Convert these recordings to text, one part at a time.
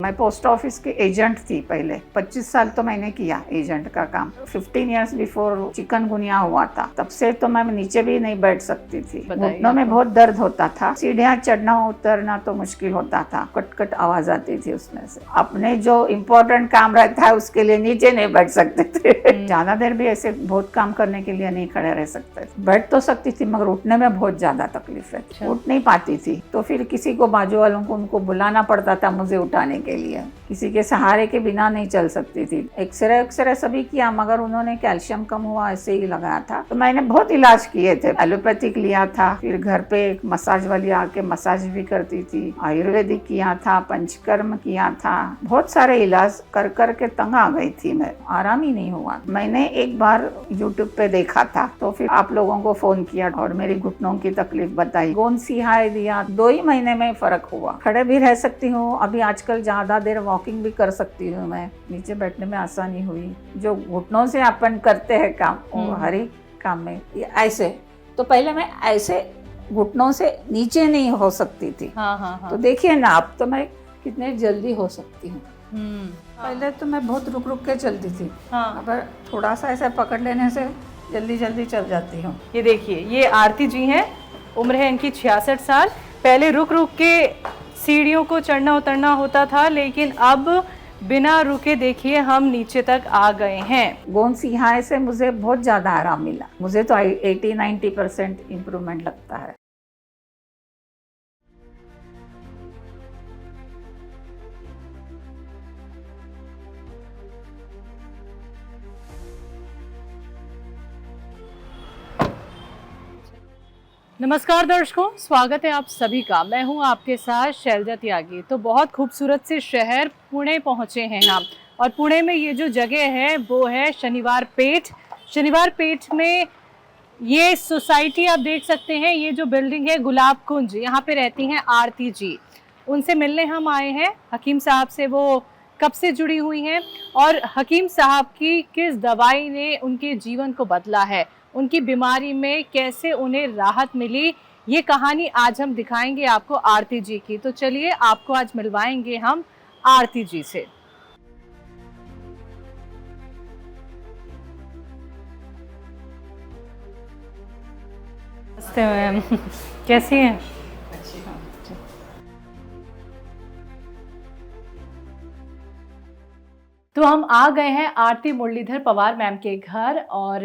मैं post office के agent थी पहले, 25 साल तो मैंने किया एजेंट का काम। 15 इयर्स बिफोर चिकनगुनिया हुआ था, तब से तो मैं नीचे भी नहीं बैठ सकती थी, घुटनों में बहुत दर्द होता था, सीढ़ियाँ चढ़ना उतरना तो मुश्किल होता था, कट कट आवाज आती थी उसमें से। अपने जो इम्पोर्टेंट काम रहता है उसके लिए नीचे नहीं बैठ सकते थे। ज्यादा देर भी ऐसे बहुत काम करने के लिए नहीं खड़े रह सकते, बैठ तो सकती थी मगर उठने में बहुत ज्यादा तकलीफ है, उठ नहीं पाती थी। तो फिर किसी को, बाजू वालों को, उनको बुलाना पड़ता था मुझे उठाने के लिए, किसी के सहारे के बिना नहीं चल सकती थी। एक्सरे सभी किया मगर उन्होंने कैल्शियम कम हुआ ऐसे ही लगाया था। तो मैंने बहुत इलाज किए थे, एलोपैथिक लिया था, फिर घर पे एक मसाज वाली आके मसाज भी करती थी, आयुर्वेदिक किया था, पंचकर्म किया था, बहुत सारे इलाज कर कर के तंग आ गई थी मैं, आराम ही नहीं हुआ। मैंने एक बार यूट्यूब पे देखा था तो फिर आप लोगों को फोन किया और मेरी घुटनों की तकलीफ बताई, गोंद सिहाय दिया, 2 ही महीने में फर्क हुआ। खड़े भी रह सकती हूँ, अभी आजकल ज्यादा देर वॉकिंग भी कर सकती हूँ मैं, नीचे बैठने में आसानी हुई। जो घुटनों से अपन करते हैं काम, वो हर एक काम में ऐसे, तो पहले मैं ऐसे घुटनों से नीचे नहीं हो सकती थी। हाँ। तो देखिए ना, अब तो मैं कितने जल्दी हो सकती हूँ। पहले तो मैं बहुत रुक रुक के चलती थी, अब थोड़ा सा ऐसे पकड़ लेने से जल्दी जल्दी चल जाती हूँ। ये देखिए, ये आरती जी हैं, उम्र है इनकी 66 साल। पहले रुक रुक के सीढ़ियों को चढ़ना उतरना होता था, लेकिन अब बिना रुके देखिए हम नीचे तक आ गए हैं। गोंद सिहाय से मुझे बहुत ज़्यादा आराम मिला, मुझे तो 80-90% इम्प्रूवमेंट लगता है। नमस्कार दर्शकों, स्वागत है आप सभी का। मैं हूं आपके साथ शैलजा त्यागी। तो बहुत खूबसूरत से शहर पुणे पहुंचे हैं हम, और पुणे में ये जो जगह है वो है शनिवार पेठ। शनिवार पेठ में ये सोसाइटी आप देख सकते हैं, ये जो बिल्डिंग है गुलाब कुंज, यहाँ पे रहती हैं आरती जी। उनसे मिलने हम आए हैं, हकीम साहब से वो कब से जुड़ी हुई हैं और हकीम साहब की किस दवाई ने उनके जीवन को बदला है, उनकी बीमारी में कैसे उन्हें राहत मिली, ये कहानी आज हम दिखाएंगे आपको आरती जी की। तो चलिए आपको आज मिलवाएंगे हम आरती जी से। नमस्ते मैम, कैसी हैं? तो हम आ गए हैं आरती मुरलीधर पवार मैम के घर और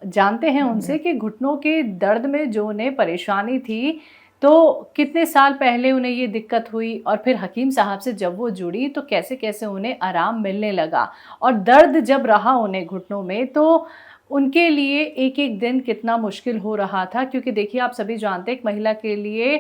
जानते हैं उनसे कि घुटनों के दर्द में जो उन्हें परेशानी थी, तो कितने साल पहले उन्हें ये दिक्कत हुई और फिर हकीम साहब से जब वो जुड़ी तो कैसे कैसे उन्हें आराम मिलने लगा, और दर्द जब रहा उन्हें घुटनों में तो उनके लिए एक एक दिन कितना मुश्किल हो रहा था। क्योंकि देखिए, आप सभी जानते हैं एक महिला के लिए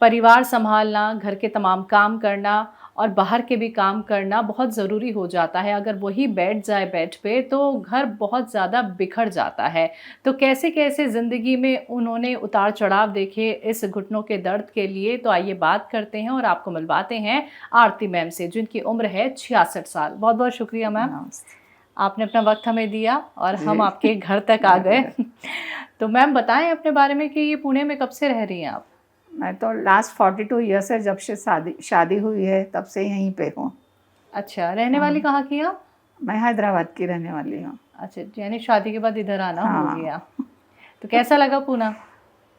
परिवार संभालना, घर के तमाम काम करना और बाहर के भी काम करना बहुत ज़रूरी हो जाता है। अगर वही बैठ जाए बेड पे तो घर बहुत ज़्यादा बिखर जाता है। तो कैसे कैसे ज़िंदगी में उन्होंने उतार चढ़ाव देखे इस घुटनों के दर्द के लिए, तो आइए बात करते हैं और आपको मिलवाते हैं आरती मैम से, जिनकी उम्र है 66 साल। बहुत बहुत शुक्रिया मैम, आपने अपना वक्त हमें दिया और हम आपके घर तक आ गए। तो मैम बताएं अपने बारे में कि ये पुणे में कब से रह रही हैं आप? मैं तो लास्ट 42 ईयर्स है, जब से शादी हुई है तब से यहीं पे हूँ। अच्छा, रहने वाली कहाँ की आप? मैं हैदराबाद की रहने वाली हूँ। अच्छा, यानी शादी के बाद इधर आना हाँ। हो गया। तो कैसा लगा पुणे?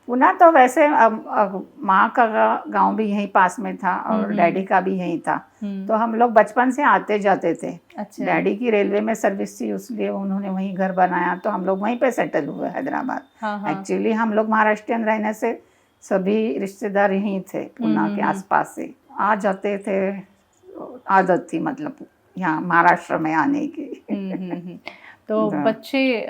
पुणे तो वैसे अब माँ का गांव भी यहीं पास में था और डैडी का भी यहीं था, तो हम लोग बचपन से आते जाते थे। अच्छा। डैडी की रेलवे में सर्विस थी, इसलिए उन्होंने वहीं घर बनाया, तो हम लोग वहीं पे सेटल हुए हैदराबाद। एक्चुअली हम लोग महाराष्ट्रियन रहने से सभी रिश्तेदार यहीं थे, पुणे के आसपास से आ जाते थे, आदत थी मतलब यहाँ महाराष्ट्र में आने की। तो बच्चे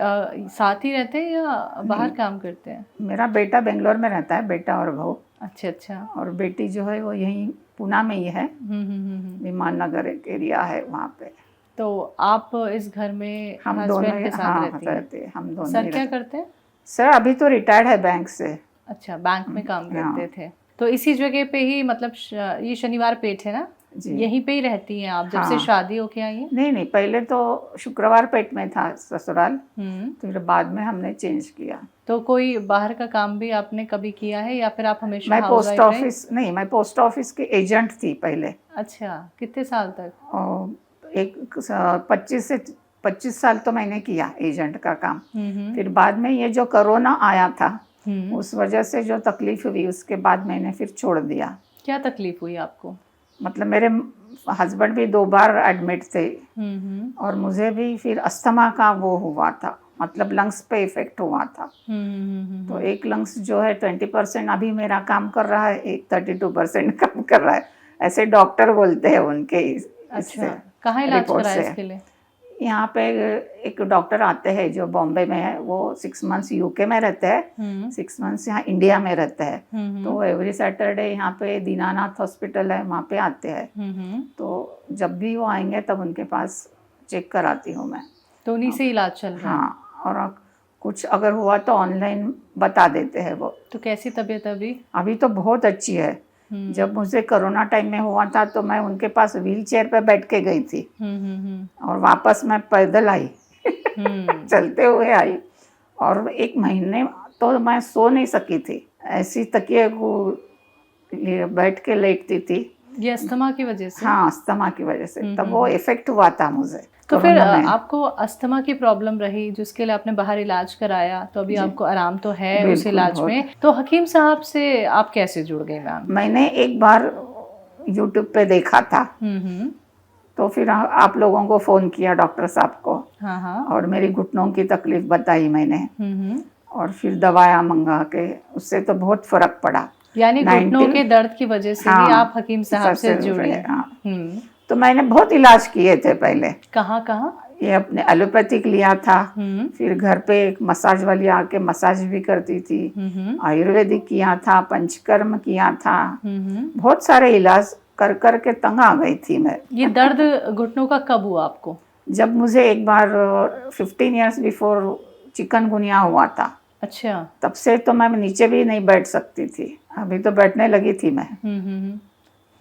साथ ही रहते हैं या बाहर काम करते हैं? मेरा बेटा बेंगलोर में रहता है, बेटा और बहू। अच्छा। और बेटी जो है वो यहीं पुणे में ही है, विमान नगर एक एरिया है वहाँ पे। तो आप इस घर में हम दोनों के साथ रहते हैं। हम दोनों। सर क्या करते हैं? सर अभी तो रिटायर्ड है बैंक से। अच्छा, बैंक में काम करते थे। तो इसी जगह पे ही, मतलब ये शनिवार पेठ है ना, यहीं पे ही रहती हैं आप जब से शादी होके आई हैं? नहीं, पहले तो शुक्रवार पेठ में था ससुराल, तो फिर बाद में हमने चेंज किया। तो कोई बाहर का काम भी आपने कभी किया है या फिर आप हमेशा मैं हाउसवाइफ पोस्ट रहे? ऑफिस नहीं, मैं पोस्ट ऑफिस की एजेंट थी पहले। अच्छा, कितने साल तक? और एक 25 साल तो मैंने किया एजेंट का काम। हम्म। फिर बाद में ये जो कोरोना आया था, हम्म। उस वजह से जो तकलीफ हुई उसके बाद मैंने फिर छोड़ दिया। क्या तकलीफ हुई आपको? मतलब मेरे हस्बैंड भी 2 बार एडमिट थे हम्म। और मुझे भी फिर अस्थमा का वो हुआ था, मतलब लंग्स पे इफेक्ट हुआ था। तो एक लंग्स जो है 20% अभी मेरा काम कर रहा है, एक 32% काम कर रहा है, ऐसे डॉक्टर बोलते हैं उनके अच्छा, कहाँ इलाज रिपोर्ट कराया से। इसके लिए? यहाँ पे एक डॉक्टर आते हैं जो बॉम्बे में है, वो 6 मंथ्स यूके में रहते हैं, 6 मंथ्स यहाँ इंडिया में रहते हैं। तो एवरी सैटरडे यहाँ पे दीनानाथ हॉस्पिटल है, वहाँ पे आते हैं। तो जब भी वो आएंगे तब उनके पास चेक कराती हूँ मैं। तो उन्हीं से इलाज चल रहा है? हाँ, और कुछ अगर हुआ तो ऑनलाइन बता देते हैं वो। तो कैसी तबीयत अभी? अभी तो बहुत अच्छी है। जब मुझे कोरोना टाइम में हुआ था तो मैं उनके पास व्हील चेयर पे बैठ के गई थी और वापस मैं पैदल आई चलते हुए आई। और 1 महीने तो मैं सो नहीं सकी थी, ऐसी तकिए को बैठ के लेटती थी। ये अस्थमा की वजह से? हाँ, अस्थमा की वजह से तब वो इफेक्ट हुआ था मुझे। तो फिर कोरोना में आपको अस्थमा की प्रॉब्लम रही जिसके लिए आपने बाहर इलाज कराया, तो अभी आपको आराम तो है उस बिल्कुल, इलाज बहुत। में। तो हकीम साहब से आप कैसे जुड़ गई मैम? मैंने एक बार यूट्यूब पे देखा था, तो फिर आप लोगों को फ़ोन किया, डॉक्टर साहब को। हाँ हाँ। और मेरी घुटनों की तकलीफ बताई मैंने और फिर दवाया मंगा के, उससे तो बहुत फर्क पड़ा। यानी घुटनों के दर्द की वजह से ही आप हकीम साहब से जुड़े? हाँ। तो मैंने बहुत इलाज किए थे पहले। कहाँ कहाँ? ये अपने एलोपैथिक लिया था, फिर घर पे एक मसाज वाली आके मसाज भी करती थी, आयुर्वेदिक किया था, पंचकर्म किया था, बहुत सारे इलाज कर कर के तंग आ गई थी मैं। ये दर्द घुटनों का कब हुआ आपको? जब मुझे एक बार 15 इयर्स बिफोर चिकनगुनिया हुआ था। अच्छा। तब से तो मैं नीचे भी नहीं बैठ सकती थी, अभी तो बैठने लगी थी मैं।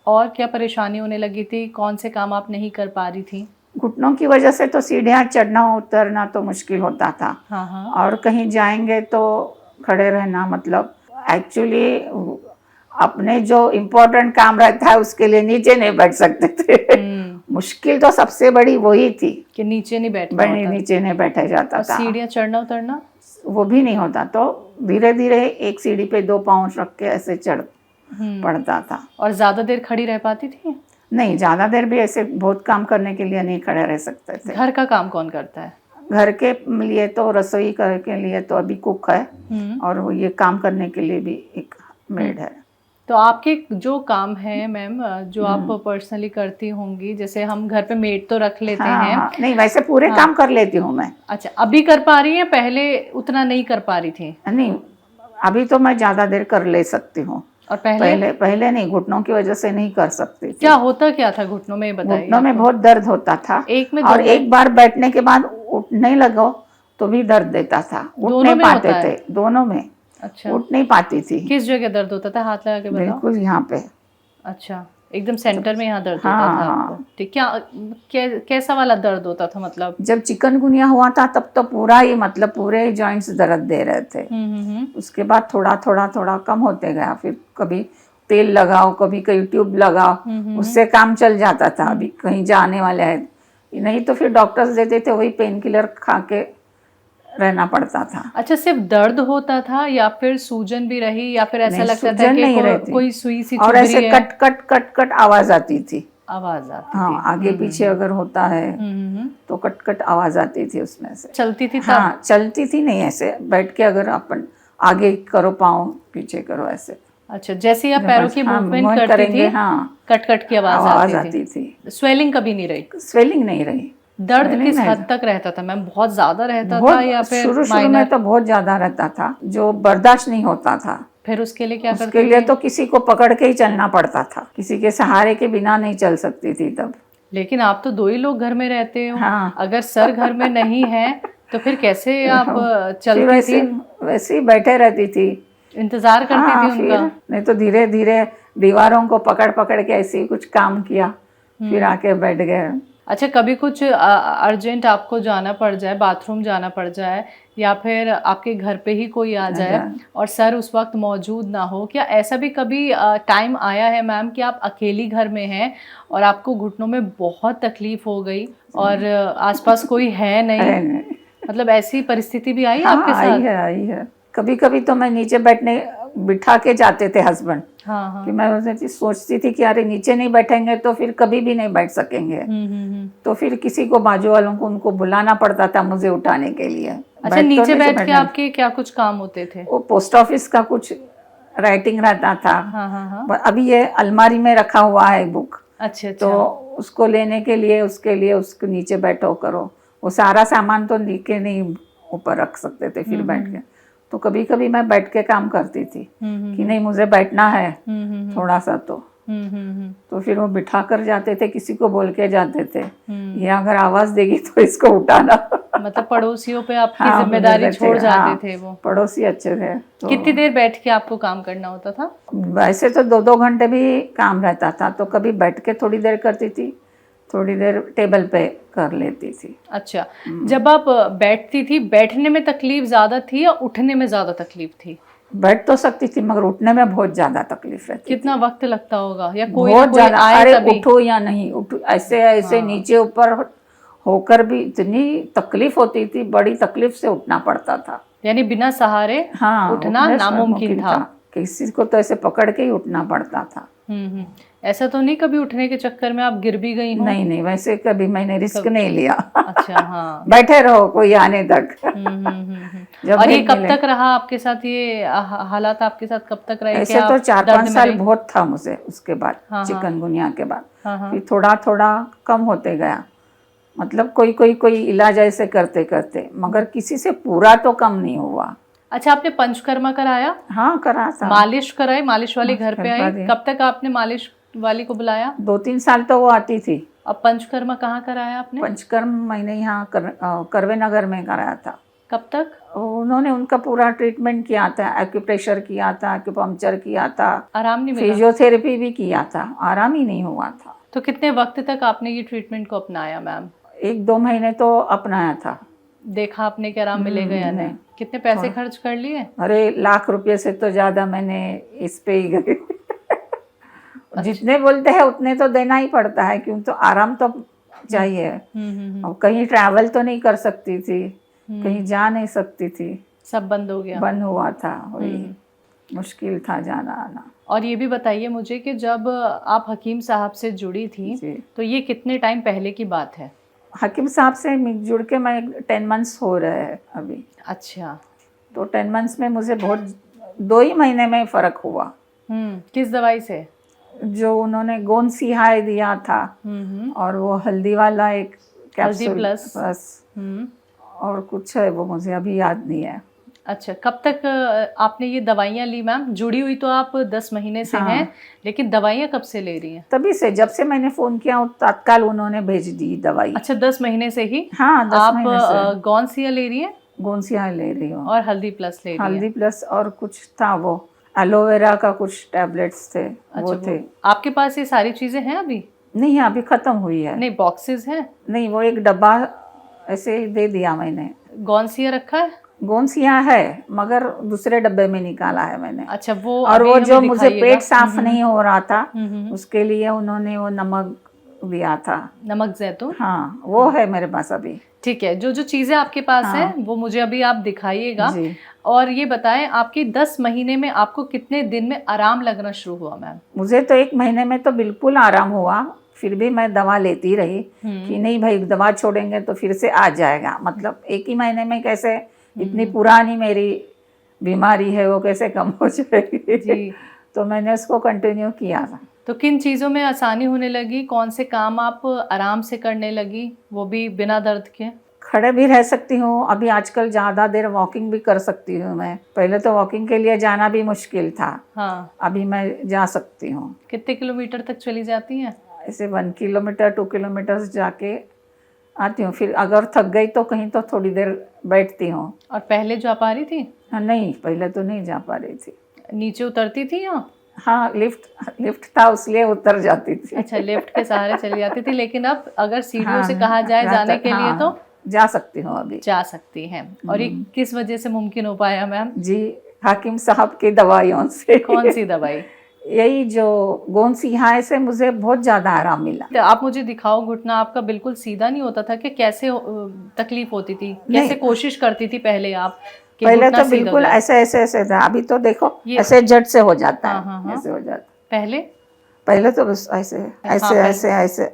और क्या परेशानी होने लगी थी? कौन से काम आप नहीं कर पा रही थी? घुटनों की वजह से तो सीढ़ियाँ चढ़ना उतरना तो मुश्किल होता था। हाँ। और कहीं जाएंगे तो खड़े रहना, मतलब एक्चुअली अपने जो इम्पोर्टेंट काम रहता है उसके लिए नीचे नहीं बैठ सकते थे। मुश्किल तो सबसे बड़ी वही थी कि नीचे नहीं बैठना होता। नीचे नहीं बैठा जाता था। सीढ़ियाँ चढ़ना उतरना वो भी नहीं होता, तो धीरे धीरे एक सीढ़ी पे 2 पाँव रख के ऐसे चढ़ पड़ता था। और ज्यादा देर खड़ी रह पाती थी? नहीं, ज्यादा देर भी ऐसे बहुत काम करने के लिए नहीं खड़े रह सकते थे। घर का काम कौन करता है? घर के लिए तो रसोई के लिए तो अभी कुक है, और वो ये काम करने के लिए भी एक मेड है। तो आपके जो काम है मैम, जो आप पर्सनली करती होंगी, जैसे हम घर पे मेड तो रख लेते हैं। नहीं, वैसे पूरे काम कर लेती हूँ मैं। अच्छा, अभी कर पा रही है? पहले उतना नहीं कर पा रही थी? नहीं, अभी तो मैं ज्यादा देर कर ले सकती हूँ। और पहले नहीं, घुटनों की वजह से नहीं कर सकती थी। क्या होता क्या था घुटनों में, बताइए। घुटनों में बहुत दर्द होता था, और एक बार बैठने के बाद उठने लगो तो भी दर्द देता था, उठ नहीं पाते थे। दोनों में। अच्छा, उठ नहीं पाती थी। किस जगह दर्द होता था? हाथ लगा के बताओ। बिल्कुल यहाँ पे। अच्छा, एकदम सेंटर में यहाँ दर्द होता था आपको? ठीक, कैसा वाला दर्द होता था मतलब? जब चिकनगुनिया हुआ था तब तो पूरा ही, मतलब पूरे जॉइंट्स दर्द दे रहे थे। उसके बाद थोड़ा थोड़ा कम होते गया, फिर कभी तेल लगाओ, कभी कहीं ट्यूब लगाओ, उससे काम चल जाता था। अभी कहीं जाने वाले हैं, नहीं तो फिर डॉक्टर्स देते थे, वही पेन किलर खा के रहना पड़ता था। अच्छा, सिर्फ दर्द होता था या फिर सूजन भी रही, या फिर ऐसा लगता था कि कोई सुई सी चुभ रही है? और ऐसे कट कट कट कट आवाज आती थी। आवाज आती हाँ, थी। आगे पीछे अगर होता है तो कट कट आवाज आती थी उसमें से। चलती थी तब? हाँ, चलती थी नहीं, ऐसे बैठ के अगर अपन आगे करो, पाँव पीछे करो, ऐसे। अच्छा, जैसे आप पैरों की मूवमेंट करती थी, कट कट की आवाज आती थी। स्वेलिंग कभी नहीं रही? स्वेलिंग नहीं रही। दर्द किस हद तक रहता था मैम? बहुत ज्यादा रहता था या फिर शुरू में तो बहुत ज्यादा रहता था, जो बर्दाश्त नहीं होता था। फिर उसके लिए क्या करते थे? उसके लिए तो किसी को पकड़ के ही चलना पड़ता था, किसी के सहारे के बिना नहीं चल सकती थी तब। लेकिन आप तो 2 ही लोग घर में रहते हो। हाँ। अगर सर घर में नहीं है तो फिर कैसे आप चलती थी? वैसे ही बैठे रहती थी, इंतजार करती थी उनका? नहीं तो धीरे धीरे दीवारों को पकड़ पकड़ के ऐसे ही कुछ काम किया, फिर आके बैठ गए। अच्छा, कभी कुछ अर्जेंट आपको जाना पड़ जाए, बाथरूम जाना पड़ जाए, या फिर आपके घर पे ही कोई आ जाए और सर उस वक्त मौजूद ना हो, क्या ऐसा भी कभी टाइम आया है मैम कि आप अकेली घर में हैं और आपको घुटनों में बहुत तकलीफ हो गई और आसपास कोई है नहीं, मतलब ऐसी परिस्थिति भी आई है हाँ, आपके साथ? आई है। कभी कभी तो मैं नीचे बैठने बिठा के जाते थे हस्बैंड, हाँ हाँ। कि मैं उसे सोचती थी कि अरे नीचे नहीं बैठेंगे तो फिर कभी भी नहीं बैठ सकेंगे। तो फिर किसी को, बाजू वालों को, उनको बुलाना पड़ता था मुझे उठाने के लिए। अच्छा, नीचे बैठ के आपके क्या कुछ काम होते थे? वो पोस्ट ऑफिस का कुछ राइटिंग रहता था। हाँ हाँ हाँ। अभी ये अलमारी में रखा हुआ है बुक, अच्छा तो उसको लेने के लिए, उसके लिए उसको नीचे बैठो करो, वो सारा सामान तो नीचे नहीं ऊपर रख सकते थे फिर बैठ के। तो कभी कभी मैं बैठ के काम करती थी कि नहीं मुझे बैठना है थोड़ा सा, तो फिर वो बिठा कर जाते थे, किसी को बोल के जाते थे ये अगर आवाज देगी तो इसको उठाना। मतलब पड़ोसियों पे आपकी जिम्मेदारी छोड़ जाते थे वो? पड़ोसी अच्छे थे। तो कितनी देर बैठ के आपको काम करना होता था? वैसे तो 2-2 घंटे भी काम रहता था, तो कभी बैठ के थोड़ी देर करती थी, थोड़ी देर टेबल पे कर लेती थी। अच्छा, जब आप बैठती थी, बैठने में तकलीफ ज्यादा थी या उठने में ज्यादा तकलीफ थी? बैठ तो सकती थी मगर उठने में बहुत ज्यादा तकलीफ रहती। कितना वक्त लगता होगा, या कोई बहुत ज्यादा, अरे तभी? उठो या नहीं उठो, ऐसे ऐसे नीचे ऊपर होकर भी इतनी तकलीफ होती थी, बड़ी तकलीफ से उठना पड़ता था। यानी बिना सहारे उठना नामुमकिन था। किसी को तो ऐसे पकड़ के ही उठना पड़ता था। ऐसा तो नहीं कभी उठने के चक्कर में आप गिर भी गई हो? नहीं, वैसे कभी मैंने रिस्क नहीं लिया। अच्छा, हाँ। बैठे रहो कोई आने तक। और ये कब तक रहा आपके साथ, ये हालात आपके साथ कब तक रहे? ऐसे तो 4-5 साल बहुत था मुझे, उसके बाद चिकनगुनिया के बाद फिर थोड़ा थोड़ा कम होते गया, मतलब कोई इलाज ऐसे करते करते, मगर किसी से पूरा तो कम नहीं हुआ। अच्छा, आपने पंचकर्मा कराया? हाँ, करा था। मालिश कराई? मालिश वाली घर पे आई? कब तक आपने मालिश वाली को बुलाया? 2-3 साल तो वो आती थी। अब पंचकर्मा कहाँ कराया आपने? पंचकर्म मैंने यहाँ करवे नगर में कराया था। कब तक? उन्होंने उनका पूरा ट्रीटमेंट किया था, एक्यूप्रेशर किया था, एक्यूपंक्चर किया था, आराम नहीं मिला? फिजियोथेरेपी भी किया था, आराम ही नहीं हुआ था। तो कितने वक्त तक आपने ये ट्रीटमेंट को अपनाया मैम? 1-2 महीने तो अपनाया था। देखा आपने कि आराम मिलेगा या नहीं? कितने पैसे खर्च कर लिए? अरे लाख रुपए से तो ज्यादा मैंने इस पे ही गए। जितने बोलते हैं उतने तो देना ही पड़ता है, क्यों, तो आराम तो चाहिए। और कहीं ट्रैवल तो नहीं कर सकती थी, कहीं जा नहीं सकती थी, सब बंद हो गया, बंद हुआ था, वही मुश्किल था जाना आना। और ये भी बताइए मुझे कि जब आप हकीम साहब से जुड़ी थी तो ये कितने टाइम पहले की बात है? हकीम साहब से जुड़ के मैं 10 मंथ्स हो रहे हैं अभी। अच्छा, तो 10 मंथ्स में मुझे बहुत 2 ही महीने में फ़र्क हुआ। किस दवाई से? जो उन्होंने गोंद सिहाय दिया था, और वो हल्दी वाला एक कैप्सूल प्लस और कुछ है, वो मुझे अभी याद नहीं है। अच्छा, कब तक आपने ये दवाइयाँ ली मैम? जुड़ी हुई तो आप 10 महीने से हैं, लेकिन दवाइयाँ कब से ले रही हैं? तभी से, जब से मैंने फ़ोन किया तत्काल उन्होंने भेज दी दवाई। अच्छा, 10 महीने से ही? हाँ, 10 महीने से। आप गोंसिया ले रही हैं? गोंसिया ले रही हूँ। और हल्दी प्लस ले रही हैं? हल्दी प्लस और कुछ था, वो एलोवेरा का कुछ टैबलेट्स थे। अच्छा, वो थे। आपके पास ये सारी चीज़ें हैं अभी? नहीं, अभी ख़त्म हुई है। नहीं, बॉक्सेस हैं? नहीं, वो एक डब्बा ऐसे दे दिया मैंने। गोंसिया रखा है? गोंसिया है मगर दूसरे डब्बे में निकाला है मैंने। अच्छा, वो और वो जो मुझे पेट साफ नहीं हो रहा था, उसके लिए उन्होंने वो नमक दिया था, नमक जैतून। हाँ, वो है मेरे पास अभी। ठीक है, जो जो चीज़ें आपके पास हैं वो मुझे अभी आप दिखाइएगा। और ये बताएं, आपकी 10 महीने में आपको कितने दिन में आराम लगना शुरू हुआ मैम? मुझे तो 1 महीने में तो बिल्कुल आराम हुआ, फिर भी मैं दवा लेती रही कि नहीं भाई दवा छोड़ेंगे तो फिर से आ जाएगा। मतलब 1 ही महीने में कैसे, इतनी पुरानी मेरी बीमारी है वो कैसे कम हो जाएगी। तो मैंने उसको कंटिन्यू किया था। तो किन चीज़ों में आसानी होने लगी? कौन से काम आप आराम से करने लगी, वो भी बिना दर्द के? खड़े भी रह सकती हूँ अभी आजकल, ज़्यादा देर वॉकिंग भी कर सकती हूँ मैं। पहले तो वॉकिंग के लिए जाना भी मुश्किल था, अभी मैं जा सकती हूँ। कितने किलोमीटर तक चली जाती हैं? ऐसे 1 किलोमीटर 2 किलोमीटर जाके आती हूँ, फिर अगर थक गई तो कहीं तो थोड़ी देर बैठती हूँ। और पहले जा पा रही थी? हाँ, नहीं, पहले तो नहीं जा पा रही थी। नीचे उतरती थी या? हाँ, लिफ्ट था इसलिए उतर जाती थी। अच्छा, लिफ्ट के सहारे चली जाती थी, लेकिन अब अगर सीढ़ियों हाँ, से कहा जाए जाने के लिए तो जा सकती हूँ अभी। जा सकती हैं। और ये किस वजह से मुमकिन हो पाया मैम? जी, हाकिम साहब की दवाइयों से। कौन सी दवाई? यही जो गोंद सिंहाय से मुझे बहुत ज्यादा आराम मिला। तो आप मुझे दिखाओ, घुटना आपका बिल्कुल सीधा नहीं होता था कि कैसे तकलीफ होती थी, कैसे कोशिश करती थी पहले आप कि पहले घुटना तो सीधा हो बिल्कुल जाए? ऐसे था, अभी तो देखो ऐसे जट से हो जाता हाँ, है। हाँ, हाँ। ऐसे हो जाता। पहले तो बस ऐसे ऐसे हाँ, ऐसे ऐसे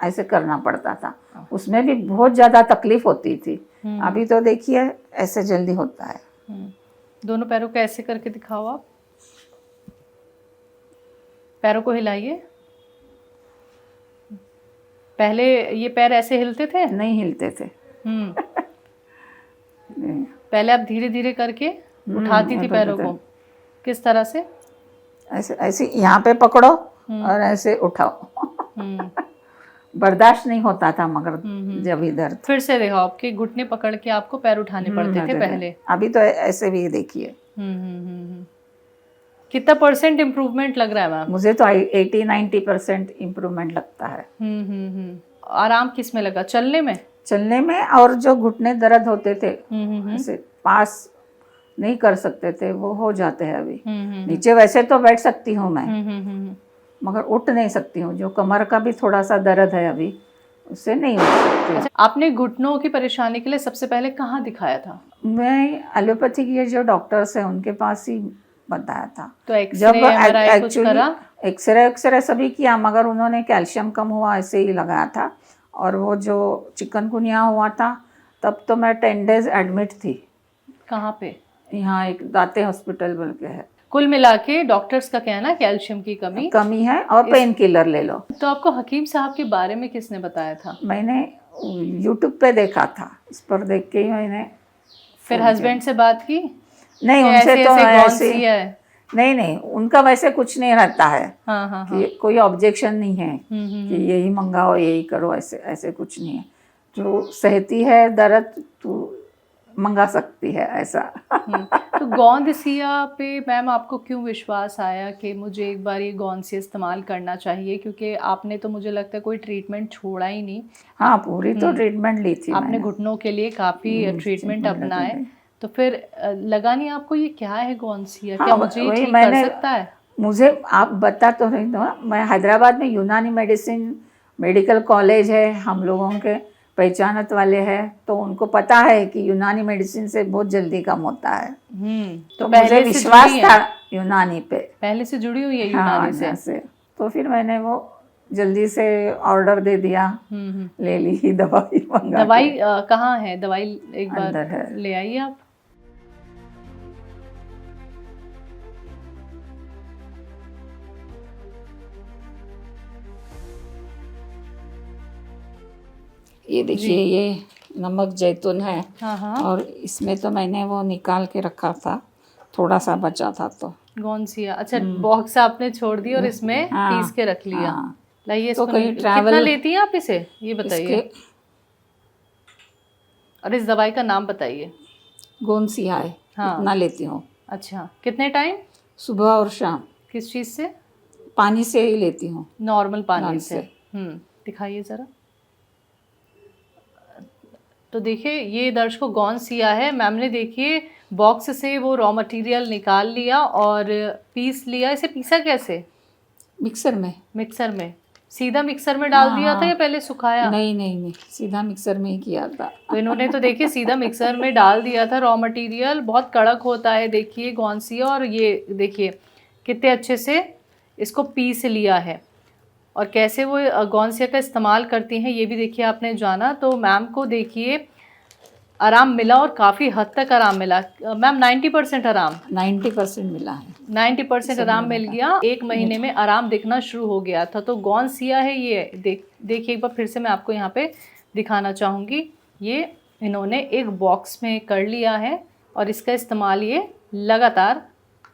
ऐसे करना पड़ता था, उसमें भी बहुत ज्यादा तकलीफ होती थी। अभी तो देखिए ऐसे जल्दी होता है। दोनों पैरों को ऐसे करके दिखाओ आप, पैरों को हिलाइए। पहले ये पैर ऐसे हिलते थे? नहीं हिलते थे। पहले आप धीरे धीरे करके उठाती थी पैरों को, किस तरह से? ऐसे ऐसे यहाँ पे पकड़ो और ऐसे उठाओ। बर्दाश्त नहीं होता था मगर जब इधर। फिर से देखो, आपके घुटने पकड़ के आपको पैर उठाने पड़ते थे पहले। अभी तो ऐसे भी देखिए। कितना परसेंट इम्प्रूवमेंट लग रहा है मैम? मुझे तो 80-90% इम्प्रूवमेंट लगता है। आराम किस में लगा? चलने में? चलने में, और जो घुटने दर्द होते थे ऐसे पास नहीं कर सकते थे, वो हो जाते हैं अभी। नीचे वैसे तो बैठ सकती हूँ मैं, मगर उठ नहीं सकती हूँ। जो कमर का भी थोड़ा सा दर्द है अभी, उससे नहीं उठ सकती। अच्छा, आपने घुटनों की परेशानी के लिए सबसे पहले कहाँ दिखाया था? मैं एलोपैथी के जो डॉक्टर्स हैं उनके पास ही बताया था। तो एक्सरे कुछ करा? एक्सरे सभी किया, मगर उन्होंने कैल्शियम कम हुआ ऐसे ही लगाया था। और वो जो चिकनगुनिया हुआ था तब तो मैं 10 डेज एडमिट थी। कहाँ पे? यहाँ एक दाते हॉस्पिटल बोल के है। कुल मिला के डॉक्टर्स का कहना कैल्शियम की कमी है और पेन किलर ले लो। तो आपको हकीम साहब के बारे में किसने बताया था? मैंने यूट्यूब पे देखा था, इस पर देख के ही मैंने। फिर हस्बैंड से बात की? नहीं, उनसे तो ऐसे है। नहीं, उनका वैसे कुछ नहीं रहता है। हाँ। कि कोई ऑब्जेक्शन नहीं है कि यही मंगाओ यही करो, ऐसे कुछ नहीं है। जो सहती है दर्द तू मंगा सकती है, ऐसा। तो गोंदसिया पे मैम आपको क्यों विश्वास आया कि मुझे एक बार ये गोंदसिया इस्तेमाल करना चाहिए? क्योंकि आपने तो मुझे लगता है कोई ट्रीटमेंट छोड़ा ही नहीं। हाँ, पूरी तो ट्रीटमेंट ली थी आपने घुटनों के लिए काफ़ी ट्रीटमेंट अपनाए, तो फिर लगा नहीं आपको ये क्या है गोंदसिया? क्या मुझे ये ठीक कर सकता है? मुझे आप बता तो रही दो, मैं हैदराबाद में यूनानी मेडिकल कॉलेज है, हम लोगों के पहचानत वाले हैं, तो उनको पता है कि यूनानी मेडिसिन से बहुत जल्दी कम होता है। तो मुझे विश्वास था यूनानी पे, पहले से जुड़ी हुई है यूनानी से। तो फिर मैंने वो जल्दी से ऑर्डर दे दिया, ले ली दवाई मंगा। दवाई कहाँ है? दवाई एक बार ले आइए आप। ये देखिए, ये नमक जैतून है। हाँ। और इसमें तो मैंने वो निकाल के रखा था, थोड़ा सा बचा था तो। गोंदसिया, अच्छा बॉक्स आपने छोड़ दी और इसमें पीस के रख लिया। लाइए तो कहीं कितना लेती हैं आप इसे, ये बताइए। और इस दवाई का नाम बताइए। गोंदसिया है। हाँ, इतना लेती हूँ। अच्छा, कितने टाइम? सुबह और शाम। किस चीज़ से? पानी से ही लेती हूँ, नॉर्मल पानी से। दिखाइए ज़रा। तो देखिए, ये दर्शकों गोंदसिया है। मैम ने देखिए बॉक्स से वो रॉ मटेरियल निकाल लिया और पीस लिया। इसे पीसा कैसे? मिक्सर में। सीधा मिक्सर में डाल दिया था या पहले सुखाया? नहीं, सीधा मिक्सर में ही किया था। तो इन्होंने तो देखिए सीधा मिक्सर में डाल दिया था। रॉ मटेरियल बहुत कड़क होता है देखिए गोंदसिया, और ये देखिए कितने अच्छे से इसको पीस लिया है। और कैसे वो गोंदसिया का इस्तेमाल करती हैं ये भी देखिए आपने जाना। तो मैम को देखिए आराम मिला और काफ़ी हद तक आराम मिला। मैम 90% आराम? 90% मिला है। 90% आराम मिल गया। 1 महीने में आराम दिखना शुरू हो गया था। तो गोंदसिया है ये, देखिए एक बार फिर से मैं आपको यहाँ पे दिखाना चाहूँगी। ये इन्होंने एक बॉक्स में कर लिया है और इसका इस्तेमाल ये लगातार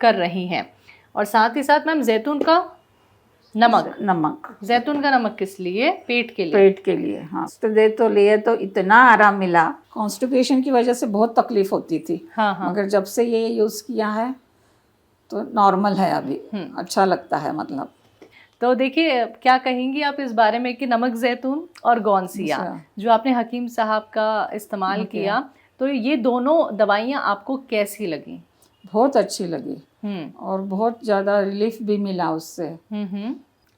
कर रही हैं। और साथ ही साथ मैम जैतून का नमक। जैतून का नमक किस लिए? पेट के लिए। पेट के लिए, हाँ। तो लिए तो इतना आराम मिला। कॉन्स्टिपेशन की वजह से बहुत तकलीफ होती थी। हाँ। मगर जब से ये यूज़ किया है तो नॉर्मल है अभी, अच्छा लगता है मतलब। तो देखिए, क्या कहेंगी आप इस बारे में कि नमक जैतून और गौनसिया अच्छा। जो आपने हकीम साहब का इस्तेमाल ओके। किया, तो ये दोनों दवाइयाँ आपको कैसी लगी? बहुत अच्छी लगी और बहुत ज़्यादा रिलीफ भी मिला उससे।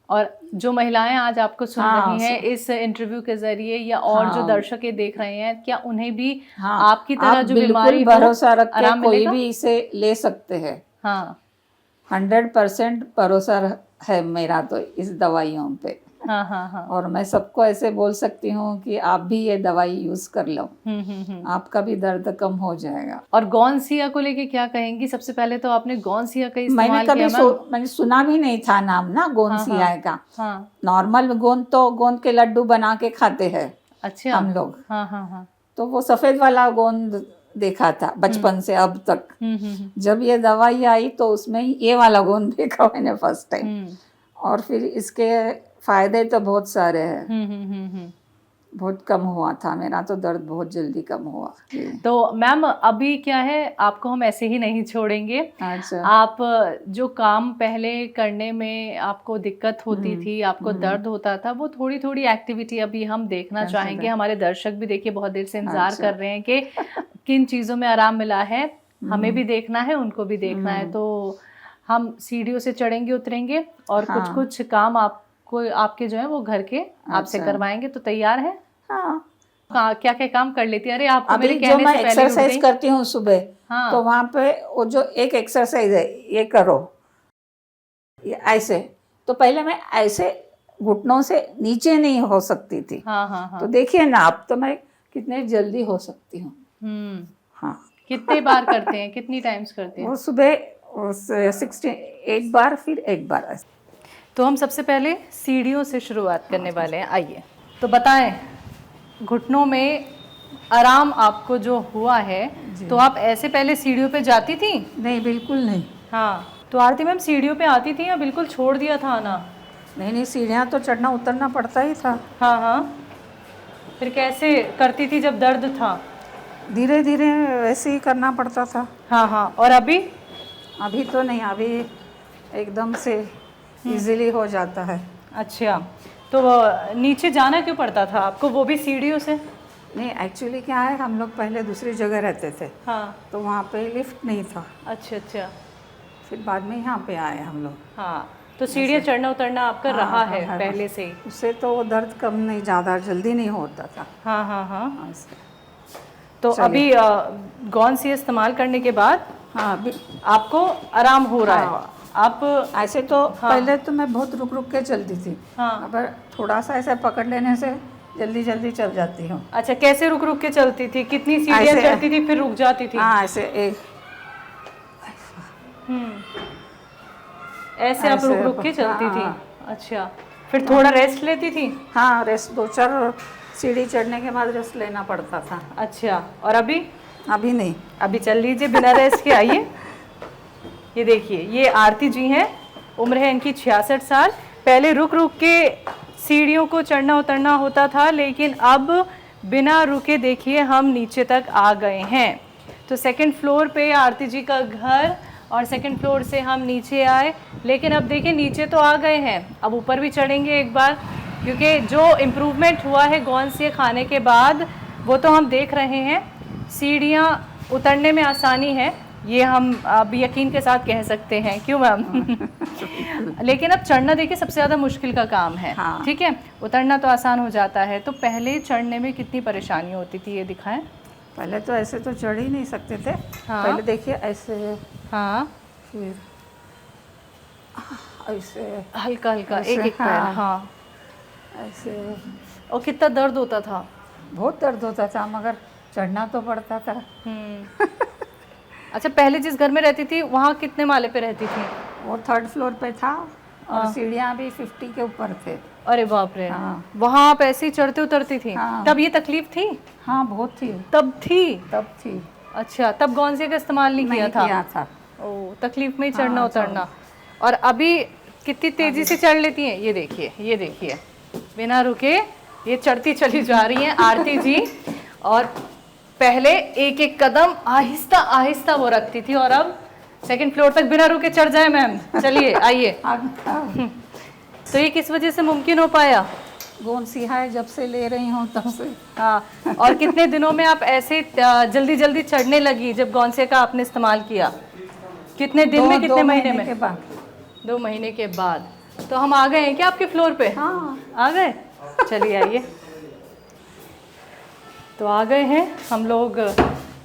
और जो महिलाएं आज आपको सुन हाँ, रही हैं इस इंटरव्यू के जरिए, या और जो हाँ, दर्शक ये देख रहे हैं, क्या उन्हें भी हाँ, आपकी तरह आप जो बिल्कुल बीमारी हो भरोसा रख के आराम कोई मिलेगा? भी इसे ले सकते हैं। हाँ 100% भरोसा है मेरा तो इस दवाइयों पे। हाँ हाँ हाँ। और मैं सबको ऐसे बोल सकती हूँ कि आप भी ये दवाई यूज कर लो, आपका भी दर्द कम हो जाएगा। और गौनसिया को लेके क्या कहेंगी? सबसे पहले तो आपने गौनसिया का मैंने इस्तेमाल कभी किया मैम? मैंने सुना भी नहीं था नाम ना गोंदसिया का। हाँ नॉर्मल गोंद तो गोंद के लड्डू बना के खाते हैं अच्छा। हम लोग। हाँ हाँ हाँ। तो वो सफेद वाला गोंद देखा था बचपन से अब तक। जब ये दवाई आई तो उसमें ये वाला गोंद देखा मैंने फर्स्ट टाइम। और फिर इसके फायदे तो बहुत सारे हैं। बहुत कम हुआ था मेरा तो दर्द, बहुत जल्दी कम हुआ। तो मैम अभी क्या है, आपको हम ऐसे ही नहीं छोड़ेंगे। अच्छा। आप जो काम पहले करने में आपको दिक्कत होती थी, आपको दर्द होता था, वो थोड़ी थोड़ी एक्टिविटी अभी हम देखना चाहेंगे। हमारे दर्शक भी देखिए बहुत देर से इंतजार कर रहे हैं कि किन चीज़ों में आराम मिला है। हमें भी देखना है, उनको भी देखना है। तो हम सीढ़ियों से चढ़ेंगे उतरेंगे और कुछ कुछ काम आपको आपके जो है वो घर के आपसे करवाएंगे। तो तैयार है? हाँ। क्या क्या काम कर लेती है? अरे आपको अभी मेरे जो कहने मैं से पहले एक्सरसाइज करती हूँ सुबह, हाँ। तो वहाँ पे वो जो एक एक्सरसाइज है ये करो, ये ऐसे। तो पहले मैं ऐसे घुटनों से नीचे नहीं हो सकती थी। हाँ। तो देखिए ना अब तो मैं कितने जल्दी हो सकती हूँ। हाँ। कितने बार करते हैं, कितनी टाइम्स करते हैं? वो सुबह 16 एक बार, फिर एक बार ऐसे। तो हम सबसे पहले सीढ़ियों से शुरुआत करने वाले हैं। आइए तो बताएं, घुटनों में आराम आपको जो हुआ है, तो आप ऐसे पहले सीढ़ियों पे जाती थी? नहीं, बिल्कुल नहीं। हाँ। तो आरती मैम सीढ़ियों पे आती थी या बिल्कुल छोड़ दिया था आना? नहीं, सीढ़ियाँ तो चढ़ना उतरना पड़ता ही था। हाँ। फिर कैसे करती थी जब दर्द था? धीरे धीरे वैसे ही करना पड़ता था। हाँ। और अभी? अभी तो नहीं, अभी एकदम से इजीली हो जाता है। अच्छा, तो नीचे जाना क्यों पड़ता था आपको, वो भी सीढ़ियों से? नहीं, एक्चुअली क्या है, हम लोग पहले दूसरी जगह रहते थे। हाँ। तो वहाँ पे लिफ्ट नहीं था। अच्छा। फिर बाद में यहाँ पे आए हम लोग। हाँ, तो सीढ़ियाँ चढ़ना उतरना आपका रहा है पहले से ही? उससे तो वो दर्द कम नहीं, ज़्यादा जल्दी नहीं होता था। हाँ। तो अभी गौनसिया इस्तेमाल करने के बाद आपको आराम हो रहा है? आप ऐसे तो पहले तो मैं बहुत रुक रुक के चलती थी। अब थोड़ा सा ऐसे पकड़ लेने से जल्दी जल्दी चल जाती हूँ। अच्छा, कैसे रुक रुक के चलती थी? कितनी सीढ़ियाँ चढ़ती थी फिर रुक जाती थी? हाँ, ऐसे एक ऐसे आप रुक रुक के चलती थी? अच्छा, फिर थोड़ा रेस्ट लेती थी? हाँ, रेस्ट 2-4 सीढ़ी चढ़ने के बाद रेस्ट लेना पड़ता था। अच्छा, और अभी? अभी नहीं। अभी चल लीजिए बिना रेस्ट के। आइए, ये देखिए, ये आरती जी हैं, उम्र है इनकी 66 साल। पहले रुक रुक के सीढ़ियों को चढ़ना उतरना होता था, लेकिन अब बिना रुके देखिए हम नीचे तक आ गए हैं। तो सेकंड फ्लोर पे आरती जी का घर, और सेकंड फ्लोर से हम नीचे आए, लेकिन अब देखिए नीचे तो आ गए हैं, अब ऊपर भी चढ़ेंगे एक बार, क्योंकि जो इम्प्रूवमेंट हुआ है गौनसिया खाने के बाद वो तो हम देख रहे हैं। सीढ़ियाँ उतरने में आसानी है, ये हम अब यकीन के साथ कह सकते हैं, क्यों मैम? लेकिन अब चढ़ना देखिए सबसे ज़्यादा मुश्किल का काम है। हाँ। ठीक है, उतरना तो आसान हो जाता है। तो पहले चढ़ने में कितनी परेशानी होती थी, ये दिखाएं। पहले तो ऐसे तो चढ़ ही नहीं सकते थे। हाँ। पहले देखिए ऐसे, हाँ, फिर ऐसे हल्का हल्का ऐसे, एक पैर। हाँ। हाँ, ऐसे और कितना दर्द होता था? बहुत दर्द होता था, मगर चढ़ना तो पड़ता था। अच्छा, पहले जिस घर में रहती थी वहाँ कितने माले पे रहती थी? वो 3rd फ्लोर पे था और सीढ़ियाँ भी 50 के ऊपर थे। अरे बाप रे। हाँ। वहाँ आप ऐसे ही चढ़ती उतरती थी? हाँ। तब ये तकलीफ थी? हाँ, बहुत थी। तब थी? अच्छा, तब गौनसिया का इस्तेमाल नहीं किया था? ओ, तकलीफ में ही चढ़ना उतरना। और अभी कितनी तेजी से चढ़ लेती हैं, ये देखिए बिना रुके ये चढ़ती चली जा रही हैं आरती जी। और पहले एक एक कदम आहिस्ता आहिस्ता वो रखती थी, और अब सेकंड फ्लोर तक बिना रुके चढ़ जाए मैम। चलिए आइए। तो ये किस वजह से मुमकिन हो पाया? गोंद सिहाय जब से ले रही हूँ तब से। हाँ, और कितने दिनों में आप ऐसे जल्दी जल्दी चढ़ने लगी जब गौनसे का आपने इस्तेमाल किया? कितने दिन में, कितने महीने में? के बाद। 2 महीने के बाद। तो हम आ गए हैं क्या आपके फ्लोर पे? हाँ आ गए। चलिए आइए। तो आ गए हैं हम लोग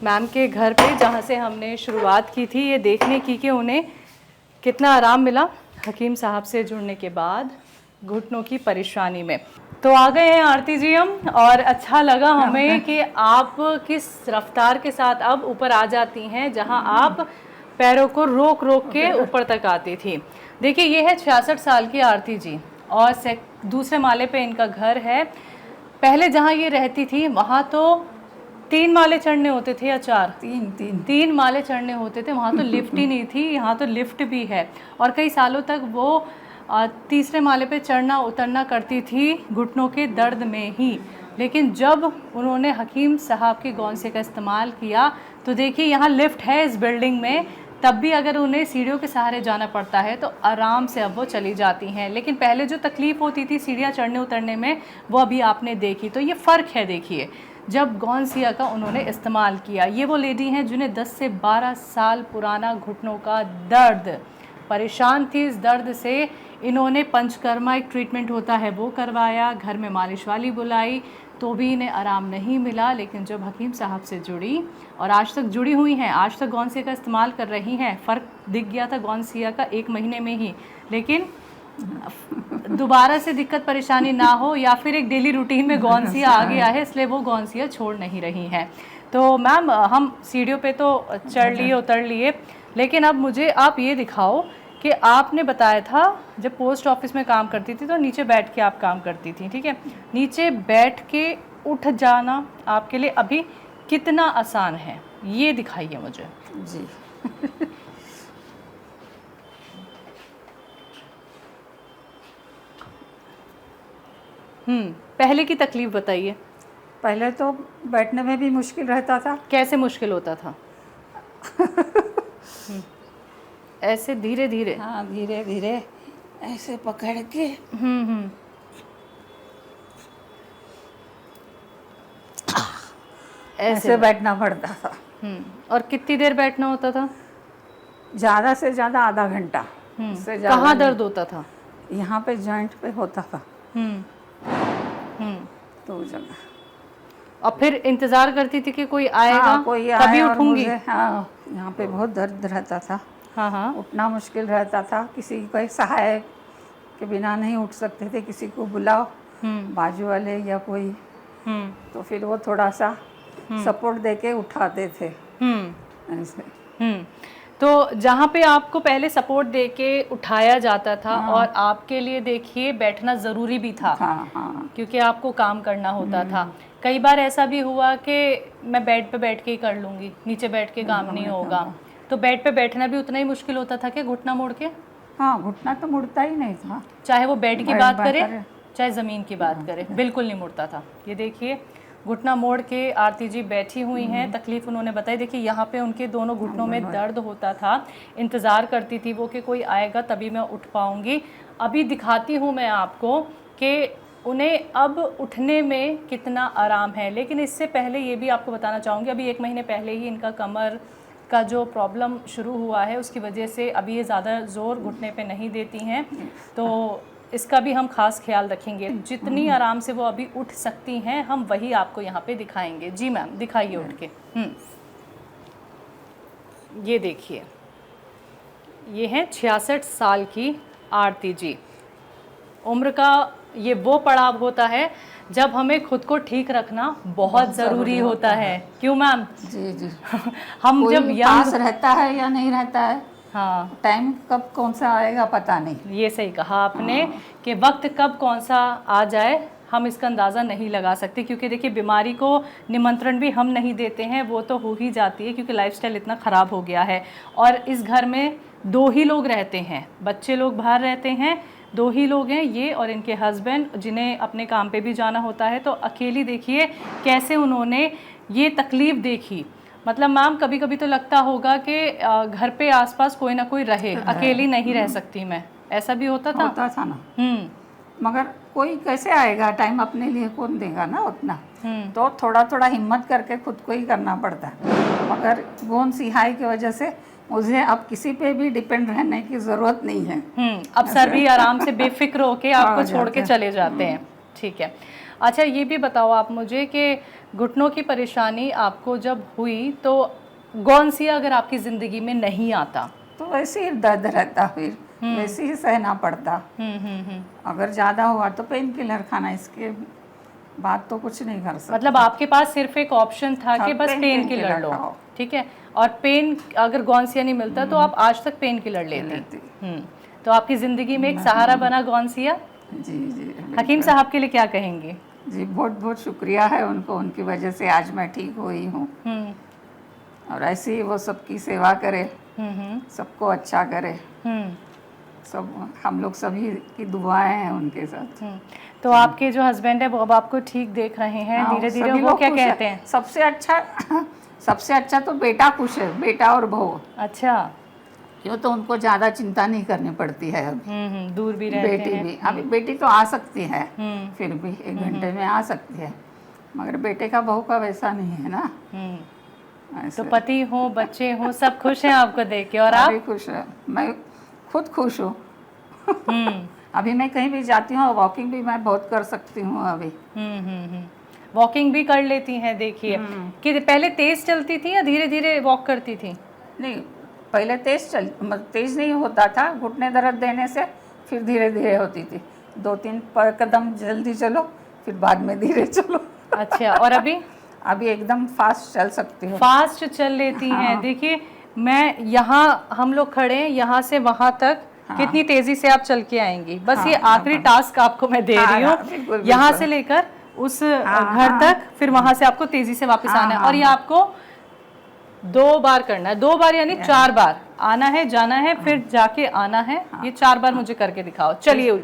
मैम के घर पे, जहाँ से हमने शुरुआत की थी ये देखने की कि उन्हें कितना आराम मिला हकीम साहब से जुड़ने के बाद घुटनों की परेशानी में। तो आ गए हैं आरती जी हम, और अच्छा लगा हमें कि आप किस रफ्तार के साथ अब ऊपर आ जाती हैं, जहां आप पैरों को रोक रोक के ऊपर तक आती थी। देखिए ये है 66 साल की आरती जी, और दूसरे माले पे इनका घर है। पहले जहां ये रहती थी वहां तो 3 माले चढ़ने होते थे या 4? 3 माले चढ़ने होते थे। वहाँ तो लिफ्ट ही नहीं थी, यहाँ तो लिफ्ट भी है। और कई सालों तक वो तीसरे माले पे चढ़ना उतरना करती थी घुटनों के दर्द में ही। लेकिन जब उन्होंने हकीम साहब के गौनसे का इस्तेमाल किया तो देखिए यहाँ लिफ्ट है इस बिल्डिंग में, तब भी अगर उन्हें सीढ़ियों के सहारे जाना पड़ता है तो आराम से अब वो चली जाती हैं। लेकिन पहले जो तकलीफ़ होती थी सीढ़ियाँ चढ़ने उतरने में, वो अभी आपने देखी। तो ये फ़र्क है देखिए जब गौनसिया का उन्होंने इस्तेमाल किया। ये वो लेडी हैं जिन्हें 10 से 12 साल पुराना घुटनों का दर्द, परेशान थी इस दर्द से। इन्होंने पंचकर्मा एक ट्रीटमेंट होता है वो करवाया, घर में मालिश वाली बुलाई, तो भी इन्हें आराम नहीं मिला। लेकिन जब हकीम साहब से जुड़ी और आज तक जुड़ी हुई हैं, आज तक गौनसिया का इस्तेमाल कर रही हैं, फ़र्क दिख गया था गौनसिया का 1 महीने में ही। लेकिन दोबारा से दिक्कत परेशानी ना हो, या फिर एक डेली रूटीन में गौनसिया आ गया है, इसलिए वो गौनसिया छोड़ नहीं रही हैं। तो मैम हम सीढ़ियों पे तो चढ़ लिए उतर लिए, लेकिन अब मुझे आप ये दिखाओ कि आपने बताया था जब पोस्ट ऑफिस में काम करती थी तो नीचे बैठ के आप काम करती थी, ठीक है? नीचे बैठ के उठ जाना आपके लिए अभी कितना आसान है, ये दिखाइए मुझे। जी पहले की तकलीफ बताइए। पहले तो बैठने में भी मुश्किल रहता था। कैसे मुश्किल होता था? ऐसे धीरे धीरे? हाँ धीरे धीरे ऐसे पकड़ के। ऐसे बैठना पड़ता था। और कितनी देर बैठना होता था? ज़्यादा से ज़्यादा आधा घंटा। कहाँ दर्द होता था? यहाँ पे जॉइंट पे होता था। तो जगह। और फिर इंतजार करती थी कि कोई आएगा, हाँ, कोई तभी उठूंगी। हाँ यहाँ पे बहुत दर्द रहता था। हाँ उठना मुश्किल रहता था। किसी कोई सहायक के बिना नहीं उठ सकते थे, किसी को बुलाओ, बाजू वाले या कोई, तो फिर वो थोड़ा सा सपोर्ट देके उठाते थे ऐसे। तो जहाँ पे आपको पहले सपोर्ट देके उठाया जाता था, और आपके लिए देखिए बैठना ज़रूरी भी था। क्योंकि आपको काम करना होता था। कई बार ऐसा भी हुआ कि मैं बेड पे बैठ के ही कर लूँगी, नीचे बैठ के काम नहीं होगा। तो बेड पे बैठना भी उतना ही मुश्किल होता था कि घुटना मोड़ के? हाँ घुटना तो मुड़ता ही नहीं था, चाहे वो बेड की बात करे चाहे ज़मीन की बात करे, बिल्कुल नहीं मुड़ता था। ये देखिए घुटना मोड़ के आरती जी बैठी हुई हैं। तकलीफ़ उन्होंने बताई। देखिए यहाँ पे उनके दोनों घुटनों में दर्द होता था। इंतज़ार करती थी वो कि कोई आएगा तभी मैं उठ पाऊँगी। अभी दिखाती हूँ मैं आपको कि उन्हें अब उठने में कितना आराम है। लेकिन इससे पहले ये भी आपको बताना चाहूँगी, अभी 1 महीने पहले ही इनका कमर का जो प्रॉब्लम शुरू हुआ है उसकी वजह से अभी ये ज़्यादा ज़ोर घुटने पे नहीं देती हैं, तो इसका भी हम खास ख्याल रखेंगे। जितनी आराम से वो अभी उठ सकती हैं हम वही आपको यहाँ पे दिखाएंगे। जी मैम दिखाइए उठ के। ये देखिए ये हैं 66 साल की आरती जी। उम्र का ये वो पड़ाव होता है जब हमें खुद को ठीक रखना बहुत ज़रूरी होता है। क्यों मैम? जी जी। हम जब पास रहता है या नहीं रहता है, हाँ टाइम कब कौन सा आएगा पता नहीं। ये सही कहा आपने कि वक्त कब कौन सा आ जाए हम इसका अंदाज़ा नहीं लगा सकते। क्योंकि देखिए बीमारी को निमंत्रण भी हम नहीं देते हैं, वो तो हो ही जाती है क्योंकि लाइफस्टाइल इतना ख़राब हो गया है। और इस घर में 2 ही लोग रहते हैं, बच्चे लोग बाहर रहते हैं, 2 ही लोग हैं, ये और इनके हस्बैंड, जिन्हें अपने काम पे भी जाना होता है। तो अकेली देखिए कैसे उन्होंने ये तकलीफ़ देखी। मतलब मैम कभी कभी तो लगता होगा कि घर पे आसपास कोई ना कोई रहे, अकेली नहीं रह सकती मैं, ऐसा भी होता था? होता था ना, मगर कोई कैसे आएगा, टाइम अपने लिए कौन देगा ना उतना। तो थोड़ा थोड़ा हिम्मत करके खुद को ही करना पड़ता है। मगर गोंद सिहाई की वजह से मुझे अब किसी पे भी डिपेंड रहने की ज़रूरत नहीं है। अब सर भी आराम से बेफिक्र होके आपको छोड़ के जाते चले जाते हैं। ठीक है। अच्छा ये भी बताओ आप मुझे कि घुटनों की परेशानी आपको जब हुई तो गौनसिया अगर आपकी ज़िंदगी में नहीं आता तो वैसे ही दर्द रहता, फिर वैसे ही सहना पड़ता। अगर ज़्यादा हुआ तो पेन किलर खाना, इसके बाद तो कुछ नहीं कर सकते। मतलब आपके पास सिर्फ एक ऑप्शन था कि बस पेन किलर लो, खाओ। ठीक है। और पेन अगर गौनसिया नहीं मिलता तो आप आज तक पेन किलर लेती। तो आपकी ज़िंदगी में एक सहारा बना गौनसिया। जी जी। हकीम साहब के लिए क्या कहेंगे? जी बहुत बहुत शुक्रिया है उनको, उनकी वजह से आज मैं ठीक हुई हूँ। और ऐसे ही वो सबकी सेवा करे, सबको अच्छा करे। सब हम लोग सभी की दुआएं हैं उनके साथ। तो आपके जो हस्बैंड है वो अब आपको ठीक देख रहे हैं धीरे धीरे, वो क्या कहते हैं? सबसे अच्छा तो बेटा खुश है, बेटा और बहू। अच्छा। क्यों, तो उनको ज़्यादा चिंता नहीं करनी पड़ती है अभी। दूर भी रहते बेटी हैं। भी अभी, बेटी तो आ सकती है फिर भी 1 घंटे में आ सकती है, मगर बेटे का बहू का वैसा नहीं है ना। तो पति हो, बच्चे हो, सब खुश हैं आपको देख के? और आप? खुश है, मैं खुद खुश हूँ। अभी मैं कहीं भी जाती हूँ, वॉकिंग भी मैं बहुत कर सकती हूँ अभी। वॉकिंग भी कर लेती हैं, देखिए। कि पहले तेज चलती थी या धीरे धीरे वॉक करती थी? नहीं, पहले तेज नहीं होता था, घुटने दर्द देने से फिर धीरे धीरे होती थी। 2-3 कदम जल्दी चलो, फिर बाद में धीरे चलो। अच्छा। और अभी? अभी एकदम फास्ट चल सकती हूँ। फास्ट चल लेती हैं। देखिए मैं यहाँ, हम लोग खड़े हैं, यहाँ से वहाँ तक कितनी तेजी से आप चल के आएंगी। बस ये आखिरी टास्क आपको मैं दे रही हूँ, यहाँ से लेकर उस घर तक, फिर वहां से आपको तेजी से वापस आना है। और ये आपको 2 बार करना है, 2 बार यानी 4 बार आना है, जाना है, फिर जाके आना है। ये 4 बार मुझे करके दिखाओ। चलिए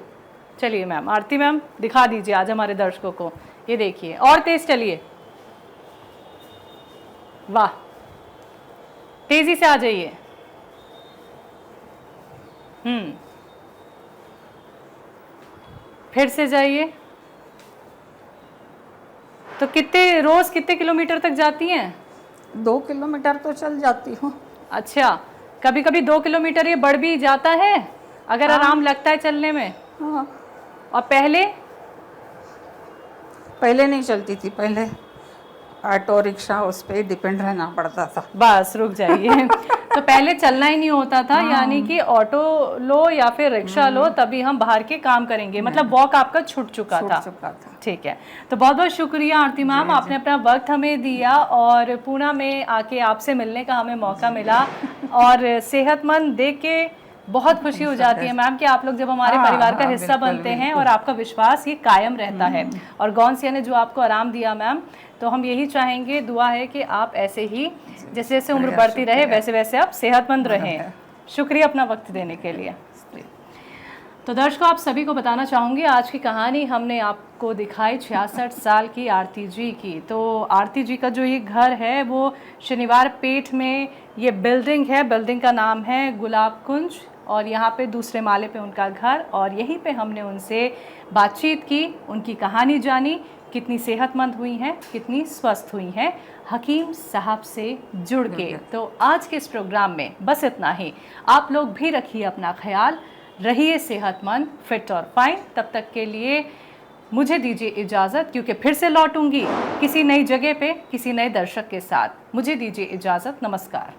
चलिए मैम, आरती मैम दिखा दीजिए आज हमारे दर्शकों को। ये देखिए, और तेज चलिए, वाह, तेजी से आ जाइए। फिर से जाइए। तो रोज कितने किलोमीटर तक जाती हैं? 2 किलोमीटर तो चल जाती हूँ। अच्छा, कभी कभी 2 किलोमीटर ये बढ़ भी जाता है अगर आराम लगता है चलने में। और पहले नहीं चलती थी, पहले ऑटो रिक्शा उस पर डिपेंड रहना पड़ता था। बस रुक जाइए। तो पहले चलना ही नहीं होता था, यानी कि ऑटो लो या फिर रिक्शा लो तभी हम बाहर के काम करेंगे, मतलब वॉक आपका छूट चुका था। ठीक है। तो बहुत बहुत शुक्रिया आरती मैम, आपने अपना वक्त हमें दिया और पूना में आके आपसे मिलने का हमें मौका मिला। और सेहतमंद देख के बहुत खुशी हो जाती है मैम कि आप लोग जब हमारे परिवार का हिस्सा बनते हैं और आपका विश्वास ये कायम रहता है। और गौनसिया ने जो आपको आराम दिया मैम, तो हम यही चाहेंगे, दुआ है कि आप ऐसे ही जैसे जैसे उम्र बढ़ती रहे वैसे वैसे आप सेहतमंद रहें। शुक्रिया अपना वक्त देने के लिए। तो दर्शकों, आप सभी को बताना चाहूँगी आज की कहानी हमने आपको दिखाई 66 साल की आरती जी की। तो आरती जी का जो ये घर है वो शनिवार पेठ में ये बिल्डिंग है, बिल्डिंग का नाम है गुलाब कुंज, और यहाँ पे दूसरे माले पे उनका घर। और यहीं पे हमने उनसे बातचीत की, उनकी कहानी जानी, कितनी सेहतमंद हुई हैं, कितनी स्वस्थ हुई हैं हकीम साहब से जुड़ के। तो आज के इस प्रोग्राम में बस इतना ही। आप लोग भी रखिए अपना ख्याल, रहिए सेहतमंद, फिट और फाइन। तब तक के लिए मुझे दीजिए इजाज़त, क्योंकि फिर से लौटूंगी किसी नई जगह पे किसी नए दर्शक के साथ। मुझे दीजिए इजाज़त, नमस्कार।